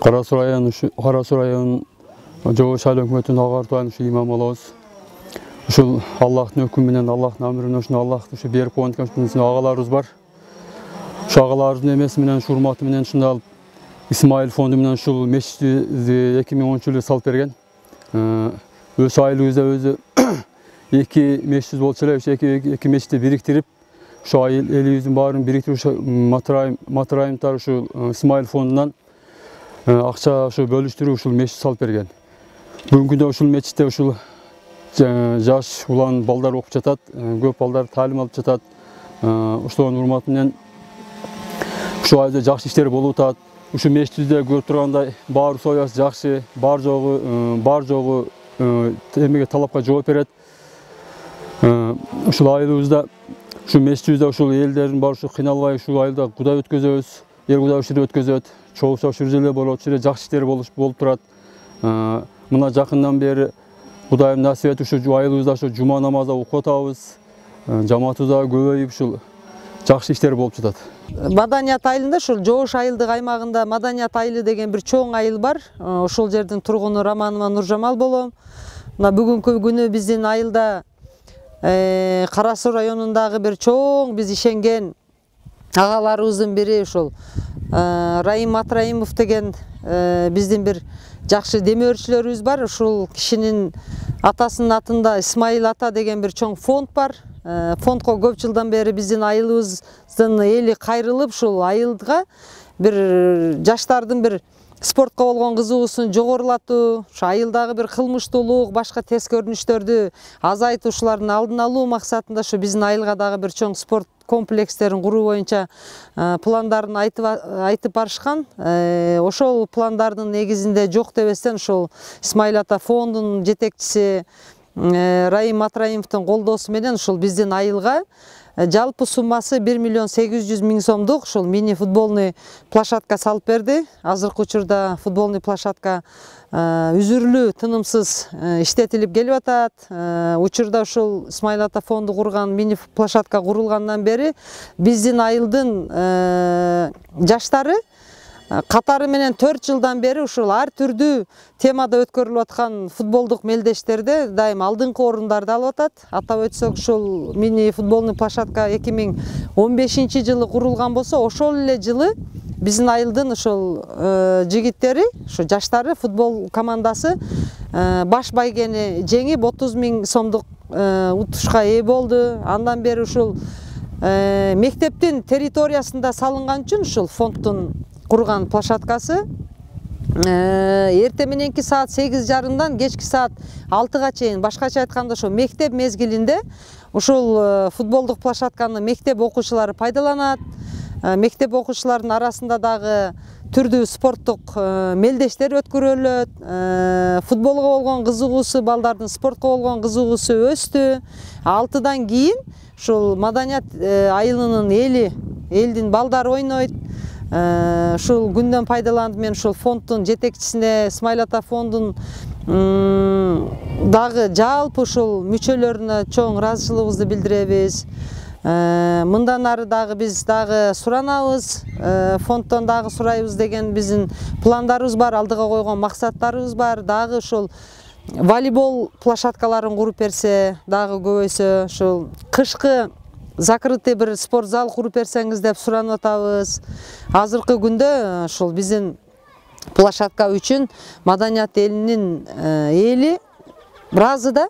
Karasu rayonu Joğuş Aylı Hökümetinin ağartayın şu imam olabız. Uşul Allah'ın hükmünden, Allah'ın emrinden, Allah şu berip koygan ağalarımız var. Şu ağalarımızın emesi bilen, şu hurmatı bilen şunda alıp İsmail fondu bilen şu meşidi 2013 salıp bergen. Öz aylığızda özü iki meşhur bolçalar, iki meşhidi biriktirip şu ayıl eliyüzün bağırını biriktirip şu matrayimtar şu İsmail fondundan akça şu bölüştürüp şu meşhur salıp bergen. Bugün de şu meçhide şu jaş ulan balдар okup jatat, köp balдар talim alıp jatat. Uşulan hurmatı bilen şu ayda jakşı işleri bolup atat. Şu meçhide görüp turgандай baары soyası jakşı, bar joğu emege talapka жооп берет. Ушул айылыбызда şu meçhide uşul ellerin bar şu kıynalбай şu айылда кудай өткөзөбүз, эл кудай ушур өткөзөт. Чогуу ушул жерде болот, ушул жакшы иштер болуп турат. Мына жакындан бери Кудайым насип этип ушу айылыбызда ушу жума намазда окуп атабыз. Жамаатыбызда көбөйүп ушул жакшы иштер болуп жатат. Маданият айылында ушул Жоуш айылдык аймагында Маданият айылы деген бир чоң айыл бар. Ошол жердин тургуну Романова Нуржамал болом. Мына бүгүнкү күнү биздин айылда Карасу районундагы бир чоң биз ишенген агаларыбыздын бири ушул Раим Матраимов деген биздин бир жакшы демөөрчүлөрүбүз бар. Ушул кишинин атасынын атында Исмаил ата деген бир чоң фонд бар. Фондко көп жылдан бери биздин айылыбыздын эли кайрылып, ушул айылга бир жаштардын бир спортко болгон кызыгуусун жогорулатуу, ушу айылдагы бир кылмыштуулук, башка терс көрүнүштөрдү азайтуу, ушулардын алдын алуу максатында ушу биздин айылга дагы бир чоң спорт комплекстерин куруу боюнча пландарын айтып барышкан. Ошол пландардын негизинде жок дебестен ушул Исмаил ата фондунун жетекчиси Раим Матраимовдун колдоосу менен ушул биздин айылга жалпы суммасы 1.800.000 сомдук ушул мини футболный площадка салып берди. Азыркы учурда футболный площадка үзүрүлүү тынымсыз иштетилип келип атат. Учурда ушул Исмаил ата фонду курган мини площадка курулгандан бери биздин айылдын жаштары катары менен 4 жылдан бери ушул ар түрдүү темада өткөрүлүп аткан футболдук мелдештерде дайым алдыңкы орундарды алып атат. Атап өтсөк, ушул мини футболный площадка 2015 жылы курулган болсо, ошол эле жылы биздин айылдын ушул жигиттери, ушу жаштары футбол командасы баш байгени жеңип 30.000 сомдук утушка ээ болду. Андан бери ушул мектептин территориясында салынган үчүн ушул фонддун курган площадкасы эрте мененки саат 8:30-дан кечки саат 6-га чейин, башкача айтканда ошо мектеп мезгилинде ушул футболдук площадканы мектеп окуучулары пайдаланат. Мектеп окуучуларынын арасында дагы түрдүү спорттук мелдештер өткөрүлөт. Футболго болгон кызыгуусу, балдардын спортко болгон кызыгуусу өстү. 6-дан кийин ушул Маданият айылынын элдин балдары ойнойт. Ушул күндөн пайдаланып мен ушул фонддун жетекчисине, Исмаил ата фондун дагы жалпы ушул мүчөлөрүнө чоң ыраазычылыгыбызды билдиребиз. Мындан ары дагы биз дагы суранабыз, фонддон дагы сурайбыз деген биздин пландарыбыз бар, алдыга койгон максаттарыбыз бар. Дагы ушул волейбол площадкаларын куруп берсе, дагы көбөйсө, ушул кышкы закрытый бир спорт зал куруп берсеңиз деп суранып атабыз. Азыркы күндө ушул биздин площадка үчүн Маданият элинин эли ыраазы да,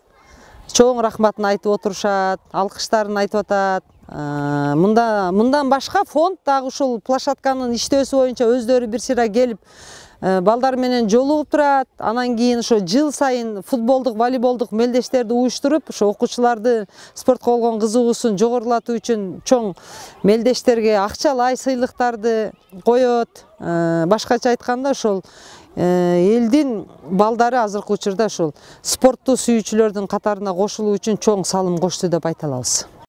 чоң рахматын айтып отурушат, алкыштарын айтып атат. Мындан башка фонд дагы ушул площадканын иштөөсү боюнча өздөрү бир сыйра келип балдар менен жолугуп турат. Анан кийин ошо жыл сайын футболдук, волейболдук мелдештерди уюштуруп, ошо окуучуларды спортко болгон кызыгуусун жогорулатуу үчүн чоң мелдештерге акчалай сыйлыктарды коет. Башкача айтканда ошол элдин балдары азыркы учурда ошол спортту сүйүүчүлөрдүн катарына кошулуу үчүн чоң салым кошту деп айта алабыз.